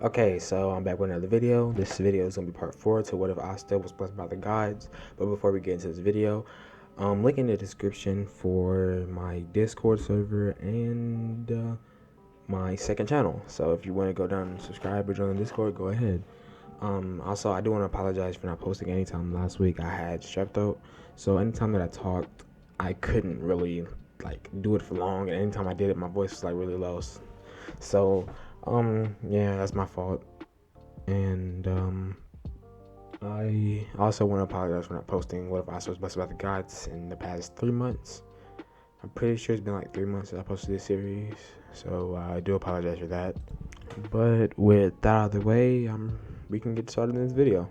Okay, so I'm back with another video. This video is gonna be part 4 to what if Asta was blessed by the gods. But before we get into this video, link in the description for my Discord server and my second channel. So if you want to go down and subscribe or join the Discord, go ahead. Also, I do want to apologize for not posting anytime last week. I had strep throat, so anytime that I talked, I couldn't really do it for long, and anytime I did it, my voice was really low. So yeah, that's my fault. And I also want to apologize for not posting what if I was blessed about the gods in the past 3 months. I'm pretty sure it's been 3 months since I posted this series, so I do apologize for that. But with that out of the way, we can get started in this video.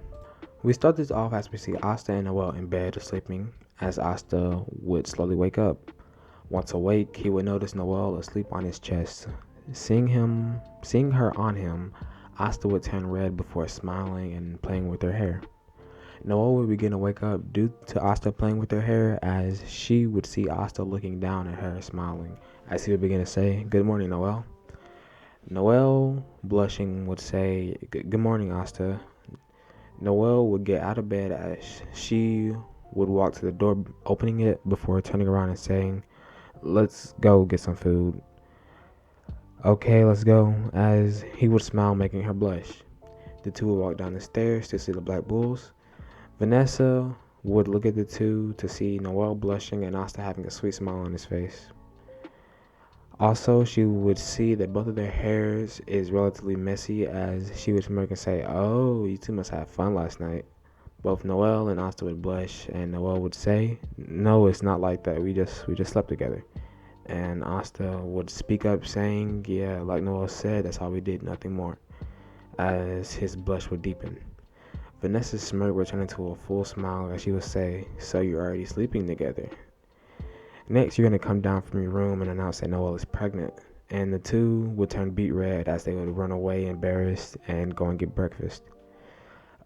We start this off as we see Asta and Noelle in bed sleeping, as Asta would slowly wake up. Once awake, he would notice Noelle asleep on his chest. Seeing her on him, Asta would turn red before smiling and playing with her hair. Noelle would begin to wake up due to Asta playing with her hair, as she would see Asta looking down at her smiling, as he would begin to say, "Good morning, Noelle." Noelle, blushing, would say, "Good morning, Asta." Noelle would get out of bed as she would walk to the door, opening it before turning around and saying, "Let's go get some food." "Okay, let's go," as he would smile, making her blush. The two would walk down the stairs to see the Black Bulls. Vanessa would look at the two to see Noelle blushing and Asta having a sweet smile on his face. Also, she would see that both of their hairs is relatively messy, as she would smirk and say, "Oh, you two must have fun last night." Both Noelle and Asta would blush, and Noelle would say, "No, it's not like that. We just slept together." And Asta would speak up saying, "Yeah, like Noelle said, that's all we did, nothing more," as his blush would deepen. Vanessa's smirk would turn into a full smile as she would say, "So you're already sleeping together. Next, you're going to come down from your room and announce that Noelle is pregnant." And the two would turn beet red as they would run away embarrassed and go and get breakfast.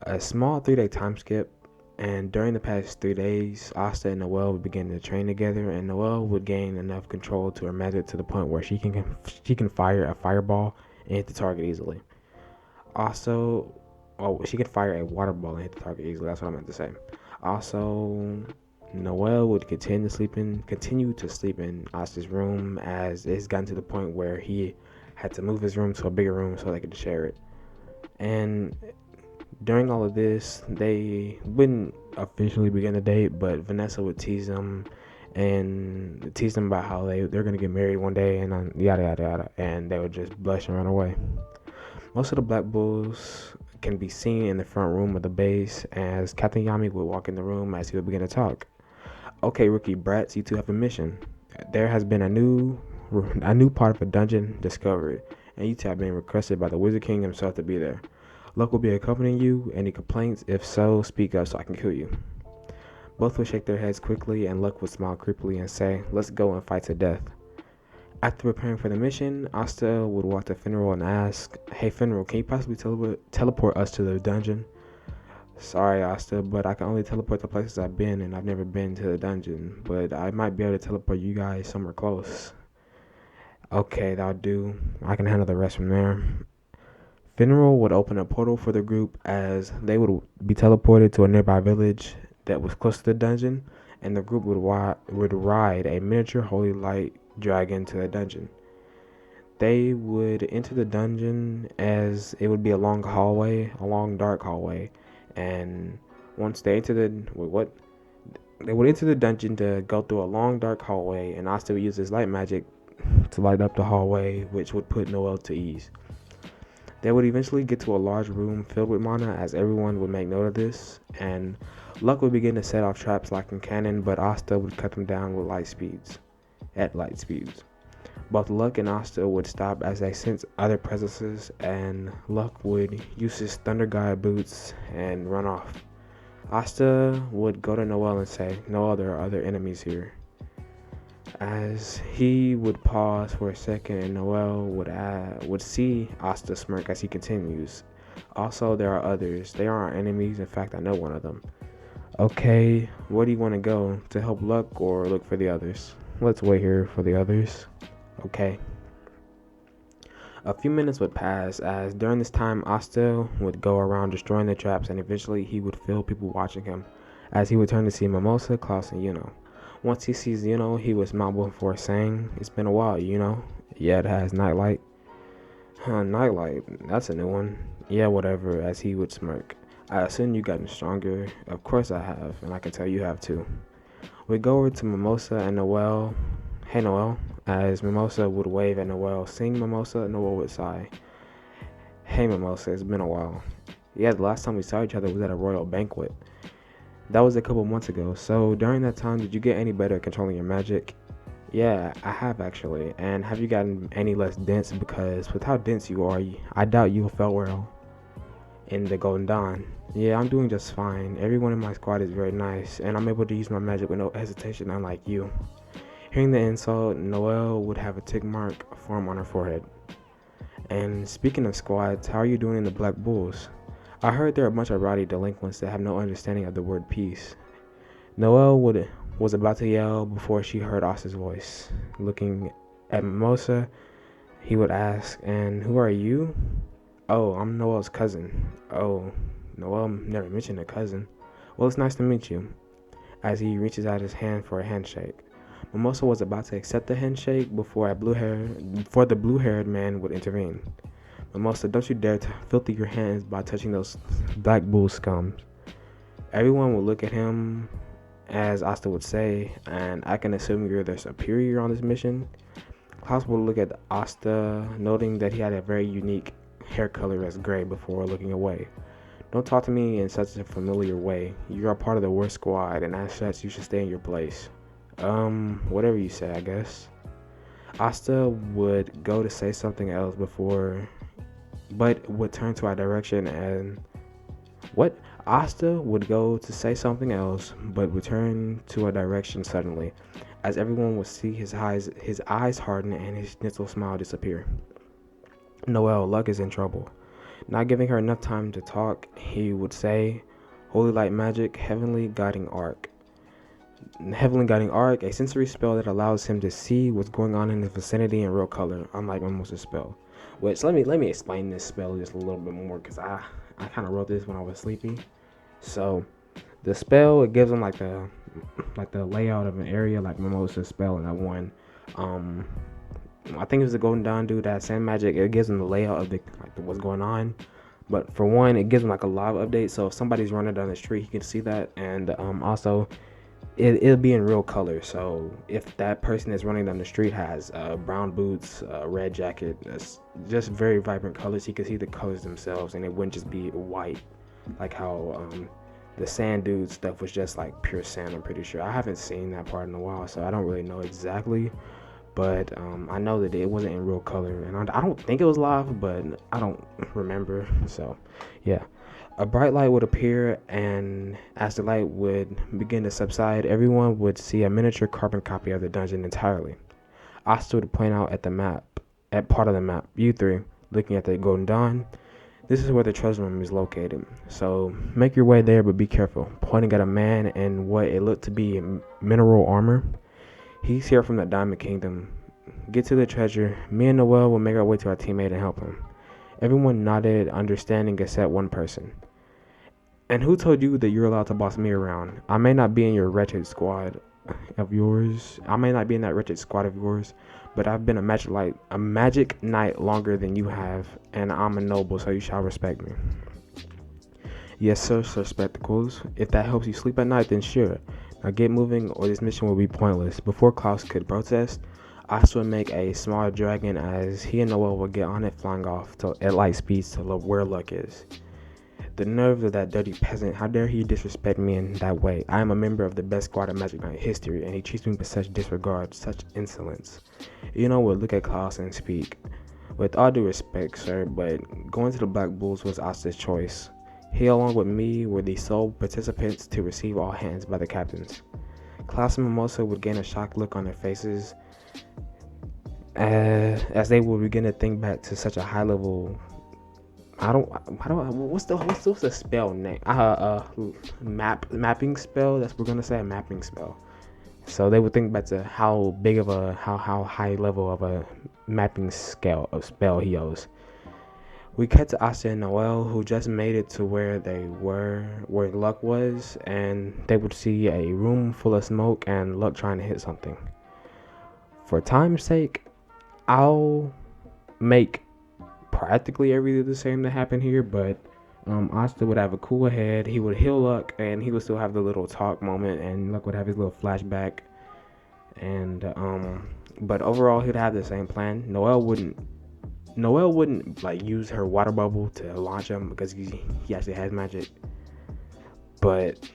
A small 3-day time skip, and during the past 3 days, Asta and Noelle would begin to train together, and Noelle would gain enough control to her method to the point where she can fire a fireball and hit the target easily. Also, she could fire a water ball and hit the target easily. That's what I meant to say. Also, Noelle would continue to sleep in Asta's room, as it's gotten to the point where he had to move his room to a bigger room so they could share it. And during all of this, they wouldn't officially begin a date, but Vanessa would tease them about how they're gonna get married one day, and yada yada yada, and they would just blush and run away. Most of the Black Bulls can be seen in the front room of the base, as Captain Yami would walk in the room as he would begin to talk. "Okay, rookie brats, you two have a mission. There has been a new part of a dungeon discovered, and you two have been requested by the Wizard King himself to be there. Luck will be accompanying you. Any complaints? If so, speak up so I can kill you." Both would shake their heads quickly, and Luck would smile creepily and say, "Let's go and fight to death." After preparing for the mission, Asta would walk to Finral and ask, "Hey Finral, can you possibly teleport us to the dungeon?" "Sorry, Asta, but I can only teleport to places I've been, and I've never been to the dungeon, but I might be able to teleport you guys somewhere close." "Okay, that'll do. I can handle the rest from there." Finral would open a portal for the group, as they would be teleported to a nearby village that was close to the dungeon, and the group would ride a miniature holy light dragon to the dungeon. They would enter the dungeon, as it would be a long dark hallway, and once they enter they would enter the dungeon to go through a long dark hallway, and Asta would use his light magic to light up the hallway, which would put Noelle to ease. They would eventually get to a large room filled with mana, as everyone would make note of this, and Luck would begin to set off traps like in cannon, but Asta would cut them down with light speeds. Both Luck and Asta would stop as they sensed other presences, and Luck would use his Thunder God boots and run off. Asta would go to Noelle and say, "Noelle, there are other enemies here." As he would pause for a second, and Noelle would see Asta smirk as he continues, "Also, there are others. They aren't enemies. In fact, I know one of them." "Okay, where do you want to go? To help Luck or look for the others?" "Let's wait here for the others." "Okay." A few minutes would pass, as during this time Asta would go around destroying the traps, and eventually he would feel people watching him, as he would turn to see Mimosa, Klaus, and Yuno. Once he sees Yuno, he would smile before saying, "It's been a while, Yuno." "Yeah, it has, Nightlight." "Huh, Nightlight, that's a new one." "Yeah, whatever," as he would smirk. "I assume you've gotten stronger." "Of course I have, and I can tell you have too." We go over to Mimosa and Noelle. "Hey, Noelle," as Mimosa would wave at Noelle. Seeing Mimosa, Noelle would sigh. "Hey, Mimosa, it's been a while." "Yeah, the last time we saw each other was at a royal banquet." "That was a couple months ago. So during that time, did you get any better at controlling your magic?" "Yeah, I have actually. And have you gotten any less dense? Because with how dense you are, I doubt you'll feel well in the Golden Dawn." "Yeah, I'm doing just fine. Everyone in my squad is very nice, and I'm able to use my magic with no hesitation, unlike you." Hearing the insult, Noelle would have a tick mark form on her forehead. "And speaking of squads, how are you doing in the Black Bulls? I heard there are a bunch of rowdy delinquents that have no understanding of the word peace." Noelle was about to yell before she heard Asta's voice. Looking at Mimosa, he would ask, "And who are you?" "Oh, I'm Noelle's cousin." "Oh, Noelle never mentioned a cousin." "Well, it's nice to meet you," as he reaches out his hand for a handshake. Mimosa was about to accept the handshake before the blue-haired man would intervene. "Mimosa, don't you dare filthy your hands by touching those Black Bull scums." Everyone would look at him, as Asta would say, "And I can assume you're their superior on this mission." Klaus would look at Asta, noting that he had a very unique hair color as gray, before looking away. "Don't talk to me in such a familiar way. You're a part of the worst squad, and as such, you should stay in your place." Whatever you say, I guess." Asta would go to say something else but would turn to our direction and... What? Asta would go to say something else, but would turn to our direction suddenly, as everyone would see his eyes harden and his gentle smile disappear. "Noelle, luck is in trouble." Not giving her enough time to talk, he would say, "Holy light magic, heavenly guiding arc." Heavenly Guiding Arc, a sensory spell that allows him to see what's going on in his vicinity in real color, unlike Mimosa's spell. Which let me explain this spell just a little bit more, because I kind of wrote this when I was sleepy. So the spell, it gives him like the layout of an area like Mimosa's spell in that one. I think it was the Golden Dawn dude that sand magic. It gives him the layout of what's going on. But for one, it gives him like a live update. So if somebody's running down the street, he can see that, and also. It'll be in real color, so if that person that's running down the street has brown boots, red jacket, just very vibrant colors, he could see the colors themselves, and it wouldn't just be white, like how the sand dude stuff was just like pure sand. I'm pretty sure. I haven't seen that part in a while, so I don't really know exactly, but I know that it wasn't in real color, and I don't think it was live, but I don't remember, so yeah. A bright light would appear, and as the light would begin to subside, everyone would see a miniature carbon copy of the dungeon entirely. Asta would point out at part of the map. "You three, looking at the Golden Dawn, this is where the treasure room is located. So make your way there, but be careful." Pointing at a man in what it looked to be mineral armor. "He's here from the Diamond Kingdom. Get to the treasure. Me and Noelle will make our way to our teammate and help him." Everyone nodded, understanding except one person. "And who told you that you're allowed to boss me around? I may not be in that wretched squad of yours, but I've been a magic knight longer than you have, and I'm a noble, so you shall respect me." "Yes, sir, Sir Spectacles. If that helps you sleep at night, then sure. Now get moving, or this mission will be pointless." Before Klaus could protest, Asta would make a small dragon, as he and Noelle would get on it, flying off at light speeds to where Luck is. "The nerve of that dirty peasant. How dare he disrespect me in that way? I am a member of the best squad of Magic Knight history, and he treats me with such disregard, such insolence." Yuno would look at Klaus and speak. "With all due respect, sir, but going to the Black Bulls was Asta's choice. He, along with me, were the sole participants to receive all hands by the captains." Klaus and Mimosa would gain a shocked look on their faces, as they would begin to think back to such a high level. What's the spell name? Mapping spell. We're gonna say a mapping spell. So they would think back to how high level of a mapping scale of spell heals. We cut to Asta and Noelle, who just made it to where Luck was, and they would see a room full of smoke and Luck trying to hit something. For time's sake, I'll make practically everything the same that happened here, but Asta would have a cool head. He would heal Luck, and he would still have the little talk moment, and Luck would have his little flashback. And but overall, he'd have the same plan. Noelle wouldn't like use her water bubble to launch him because he actually has magic. But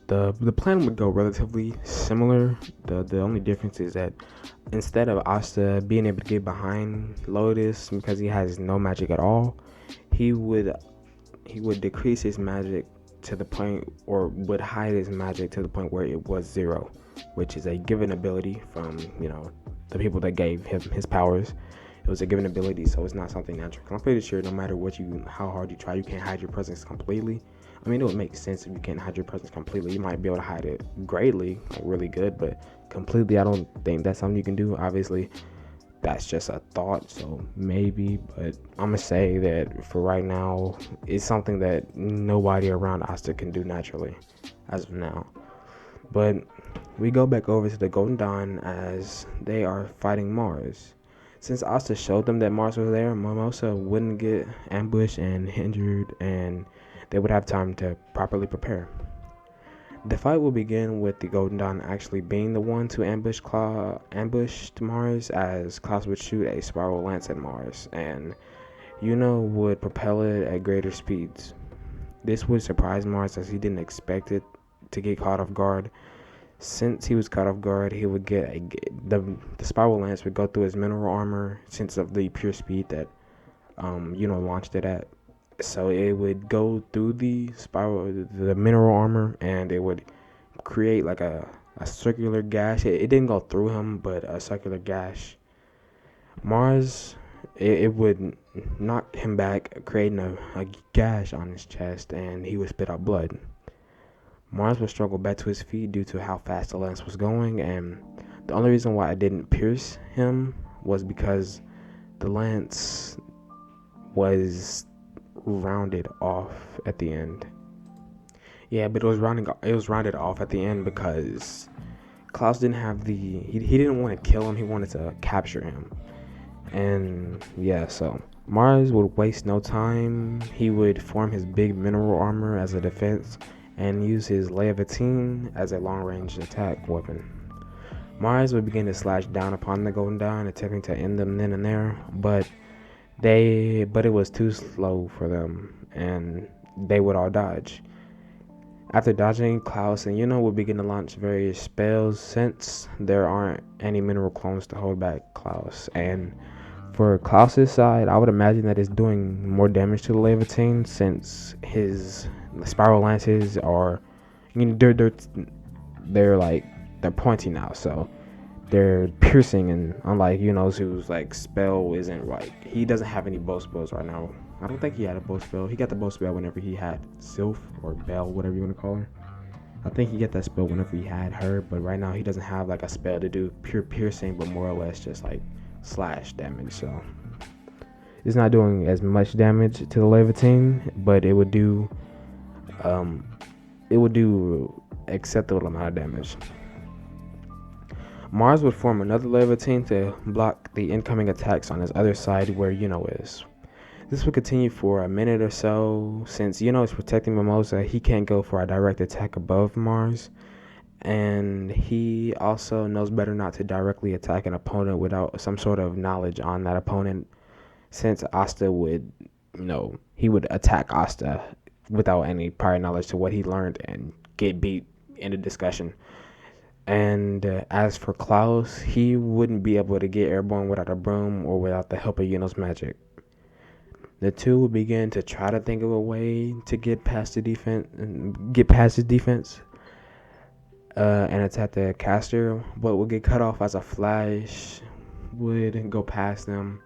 the plan would go relatively similar. The only difference is that instead of Asta being able to get behind Lotus because he has no magic at all, he would decrease his magic to the point, or would hide his magic to the point where it was 0, which is a given ability from the people that gave him his powers. It was a given ability, so it's not something natural. I'm pretty sure no matter how hard you try, you can't hide your presence completely. I mean, it would make sense if you can't hide your presence completely. You might be able to hide it greatly, like really good, but completely, I don't think that's something you can do. Obviously, that's just a thought, so maybe, but I'm gonna say that for right now, it's something that nobody around Asta can do naturally, as of now. But we go back over to the Golden Dawn as they are fighting Mars. Since Asta showed them that Mars was there, Mimosa wouldn't get ambushed and injured, and they would have time to properly prepare. The fight will begin with the Golden Dawn actually being the one to ambushed Mars, as Klaus would shoot a spiral lance at Mars, and would propel it at greater speeds. This would surprise Mars as he didn't expect it to get caught off guard. Since he was caught off guard, he would get the spiral lance would go through his mineral armor since of the pure speed that launched it at. So it would go through the mineral armor, and it would create like a circular gash. It didn't go through him, but a circular gash. Mars, it would knock him back, creating a gash on his chest, and he would spit out blood. Mars would struggle back to his feet due to how fast the lance was going, and the only reason why I didn't pierce him was because the lance was rounded off at the end. Yeah, but it was rounded off at the end because Klaus didn't have he didn't want to kill him, he wanted to capture him. And yeah, so Mars would waste no time. He would form his big mineral armor as a defense and use his Leviatine as a long-range attack weapon. Mars would begin to slash down upon the Golden Dawn, attempting to end them then and there, but it was too slow for them, and they would all dodge. After dodging, Klaus and would begin to launch various spells since there aren't any mineral clones to hold back Klaus. And for Klaus's side, I would imagine that it's doing more damage to the Leviatine since his spiral lances are, they're pointy now, so they're piercing, and unlike whose like spell isn't he doesn't have any bow spells right now. I don't think he had a bow spell. He got the bow spell whenever he had Sylph or Belle, whatever you want to call her. I think he got that spell whenever he had her, but right now he doesn't have like a spell to do pure piercing, but more or less just like slash damage. So it's not doing as much damage to the Leviatine, but it would do acceptable amount of damage. Mars would form another Leviatine to block the incoming attacks on his other side where is. This would continue for a minute or so. Since is protecting Mimosa, he can't go for a direct attack above Mars, and he also knows better not to directly attack an opponent without some sort of knowledge on that opponent, since Asta would he would attack Asta without any prior knowledge to what he learned and get beat in a discussion. And as for Klaus, he wouldn't be able to get airborne without a broom or without the help of Yuno's magic. The two would begin to try to think of a way to get past his defense, and attack the caster, but would get cut off as a flash would go past them,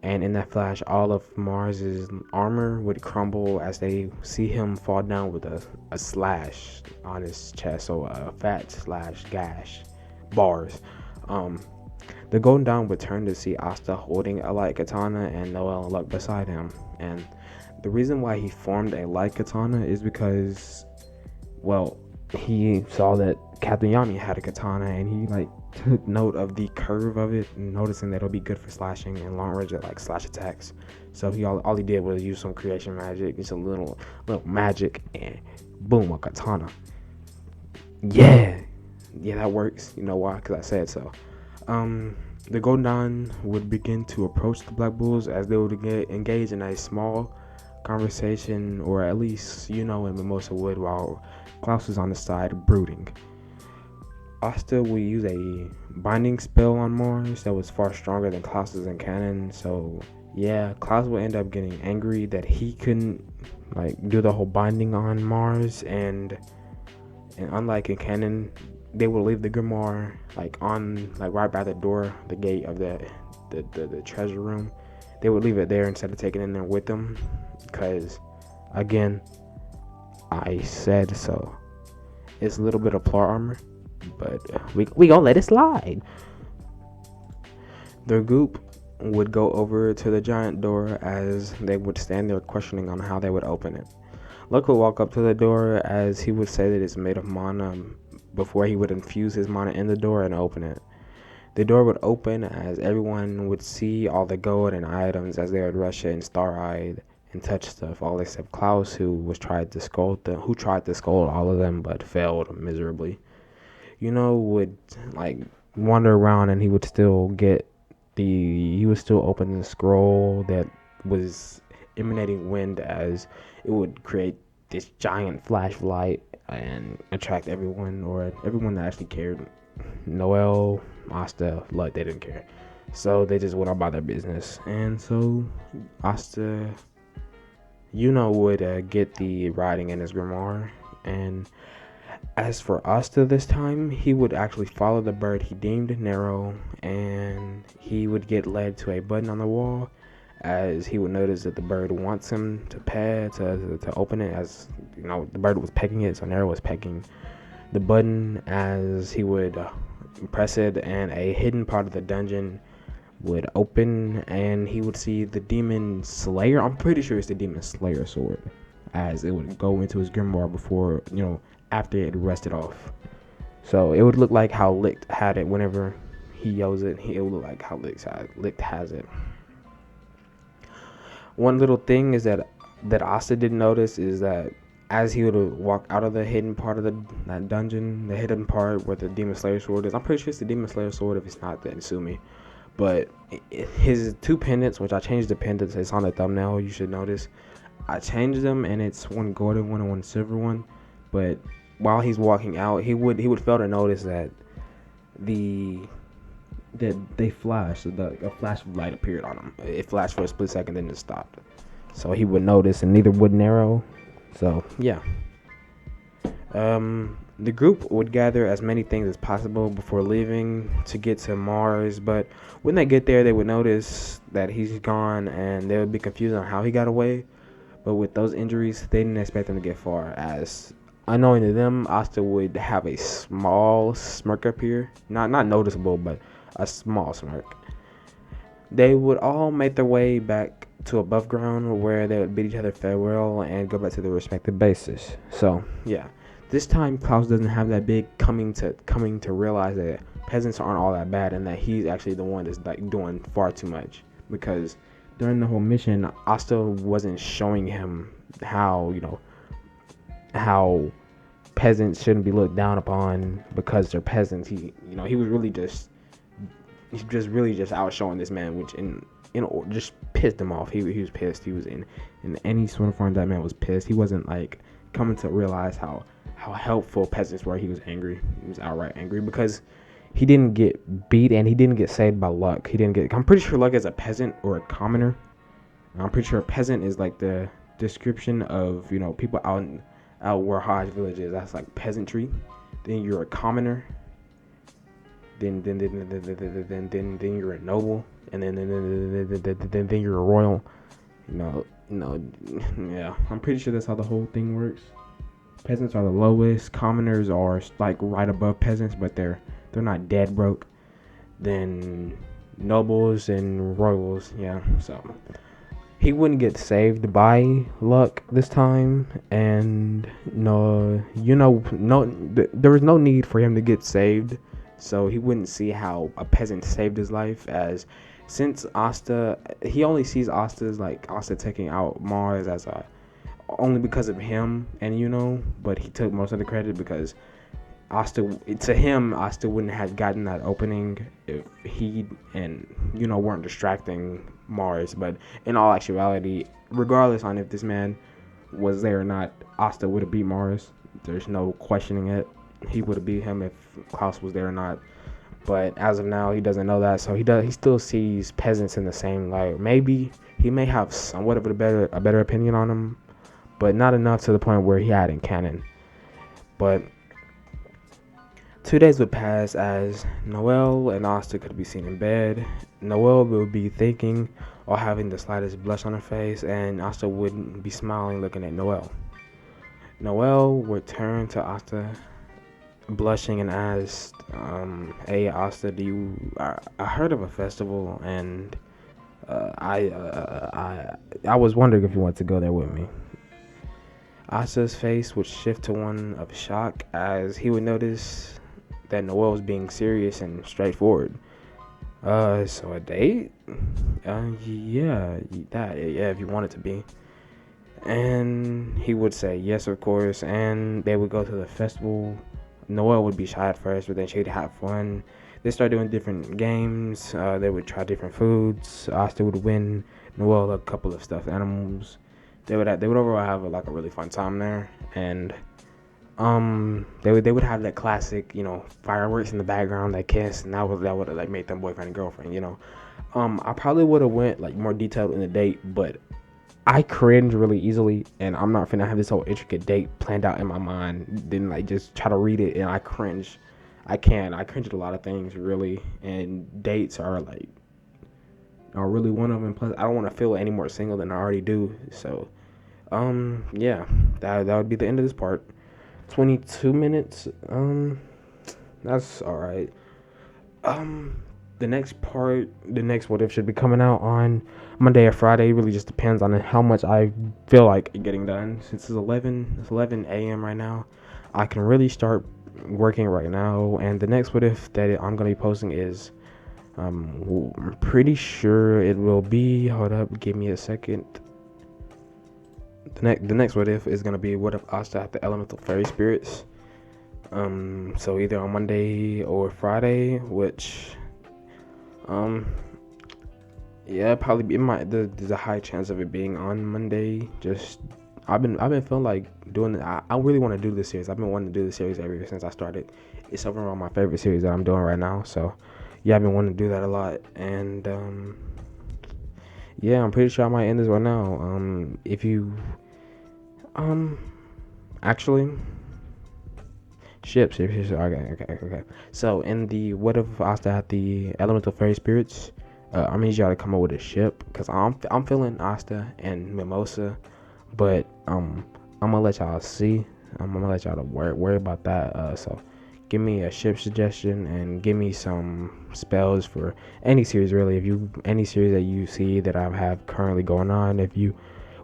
and in that flash, all of Mars's armor would crumble as they see him fall down with a slash on his chest, so a fat slash gash, bars. Um, the Golden Dawn would turn to see Asta holding a light katana and Noelle and Luck beside him. And the reason why he formed a light katana is because, well, he saw that Captain Yami had a katana, and he like took note of the curve of it, and noticing that it'll be good for slashing and long range like slash attacks. So all he did was use some creation magic, just a little magic, and boom, a katana. Yeah, that works. You know why? Because I said so. The Golden Dawn would begin to approach the Black Bulls as they would engage in a small conversation, or at least, in Mimosa Wood, while Klaus is on the side brooding. Asta will use a binding spell on Mars that was far stronger than Klaus's in canon, so yeah, Klaus will end up getting angry that he couldn't do the whole binding on Mars, and unlike in canon, they will leave the grimoire right by the door, the gate of the treasure room. They would leave it there instead of taking it in there with them, because again, I said so. It's a little bit of plot armor, but we gonna let it slide. Their group would go over to the giant door as they would stand there questioning on how they would open it. Luck would walk up to the door as he would say that it's made of mana before he would infuse his mana in the door and open it. The door would open as everyone would see all the gold and items as they would rush in star-eyed and touch stuff, all except Klaus, who tried to scold all of them but failed miserably. Would wander around, and he would still open the scroll that was emanating wind, as it would create this giant flashlight and attract everyone that actually cared. Noelle, Asta, Luck, they didn't care. So they just went on by their business. And so Asta, would get the writing in his grimoire. And as for Asta this time, he would actually follow the bird he deemed narrow, and he would get led to a button on the wall, as he would notice that the bird wants him to open it, as the bird was pecking it, so Narrow was pecking the button. As he would press it, and a hidden part of the dungeon would open, and he would see the Demon Slayer. I'm pretty sure it's the Demon Slayer sword, as it would go into his grimoire before, after it rested off. So it would look like how Licht had it whenever he yells it. It would look like how Licht has it. One little thing is that Asta didn't notice is that as he would walk out of the hidden part of that dungeon, the hidden part where the Demon Slayer sword is, I'm pretty sure it's the Demon Slayer sword. If it's not, then sue me. But his two pendants, which I changed the pendants, it's on the thumbnail, you should notice. I changed them, and it's one golden one and one silver one. But while he's walking out, he would fail to notice that they flashed. A flash of light appeared on him. It flashed for a split second, then it stopped. So he would notice, and neither would Narrow. So yeah. The group would gather as many things as possible before leaving to get to Mars, but when they get there, they would notice that he's gone, and they would be confused on how he got away. But with those injuries, they didn't expect him to get far, as unknowing to them, Asta would have a small smirk appear. Not noticeable, but a small smirk. They would all make their way back to above ground, where they would bid each other farewell and go back to their respective bases. So yeah, this time Klaus doesn't have that big coming to realize that peasants aren't all that bad, and that he's actually the one that's doing far too much. Because during the whole mission, Asta wasn't showing him how peasants shouldn't be looked down upon because they're peasants. He was really just out showing this man, which just pissed him off. He was pissed. He was in any sort of form that man was pissed. He wasn't coming to realize how helpful peasants were. He was angry. He was outright angry because he didn't get beat, and he didn't get saved by Luck. I'm pretty sure Luck is a peasant or a commoner. I'm pretty sure a peasant is the description of people out where Hajj village is. That's peasantry. Then you're a commoner. Then you're a noble, and then you're a royal. Yeah. I'm pretty sure that's how the whole thing works. Peasants are the lowest. Commoners are right above peasants, but they're not dead broke. then nobles and royals. Yeah, so he wouldn't get saved by luck this time, and there was no need for him to get saved, so he wouldn't see how a peasant saved his life. As since Asta, he only sees Asta as like Asta taking out Mars as a only because of him, and but he took most of the credit because Asta wouldn't have gotten that opening if he and weren't distracting Mars. But in all actuality, regardless on if this man was there or not, Asta would have beat Mars. There's no questioning it. He would have beat him if Klaus was there or not. But as of now, he doesn't know that, so he still sees peasants in the same light. Maybe he may have somewhat of a better opinion on them, but not enough to the point where he had in canon. But 2 days would pass as Noelle and Asta could be seen in bed. Noelle would be thinking or having the slightest blush on her face, and Asta wouldn't be smiling looking at Noelle. Noelle would turn to Asta, blushing, and asked, "Hey, Asta, I heard of a festival, and I was wondering if you want to go there with me." Asta's face would shift to one of shock as he would notice that Noelle was being serious and straightforward. So a date? Yeah, if you want it to be. And he would say yes, of course, and they would go to the festival. Noelle would be shy at first, but then she'd have fun. They start doing different games. They would try different foods. Asta would win Noelle a couple of stuffed animals. They would overall have like a really fun time there, and they would have that classic fireworks in the background, that kiss, and that would have like made them boyfriend and girlfriend. I probably would have went like more detailed in the date, but I cringe really easily, and I'm not finna have this whole intricate date planned out in my mind, then like just try to read it and I cringe. I cringe at a lot of things really, and dates are really one of them. Plus I don't want to feel any more single than I already do. So yeah, that would be the end of this part. 22 minutes. That's all right. The next what if should be coming out on Monday or Friday. It really just depends on how much I feel like getting done. Since it's 11 a.m. right now, I can really start working right now. And the next what if that I'm gonna be posting is, I'm pretty sure it will be. Hold up, give me a second. The next what if is gonna be what if Asta had the elemental fairy spirits. So either on Monday or Friday, which yeah, probably there's a high chance of it being on Monday. Just I've been feeling like doing it. I really want to do this series. I've been wanting to do this series ever since I started. It's overall my favorite series that I'm doing right now. So yeah, I've been wanting to do that a lot, and yeah, I'm pretty sure I might end this right now. If you actually ships. Okay. So in the what if Asta had the elemental fairy spirits, I need y'all to come up with a ship, because I'm feeling Asta and Mimosa, but I'm gonna let y'all see. I'm gonna let y'all to worry about that. So give me a ship suggestion and give me some spells for any series really. Any series that you see that I have currently going on, if you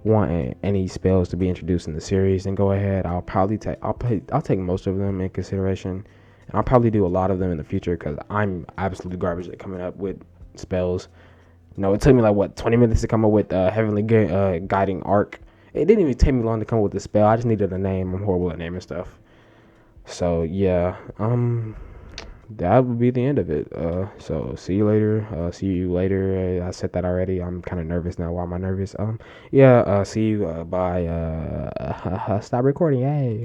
want any spells to be introduced in the series, then go ahead. I'll take most of them in consideration, and I'll probably do a lot of them in the future because I'm absolutely garbage at coming up with spells. It took me like 20 minutes to come up with heavenly guiding arc. It didn't even take me long to come up with the spell. I just needed a name. I'm horrible at naming stuff. So yeah, that would be the end of it. So see you later. I said that already. I'm kind of nervous now. Why am I nervous? Yeah. See you. Bye. Stop recording. Yay.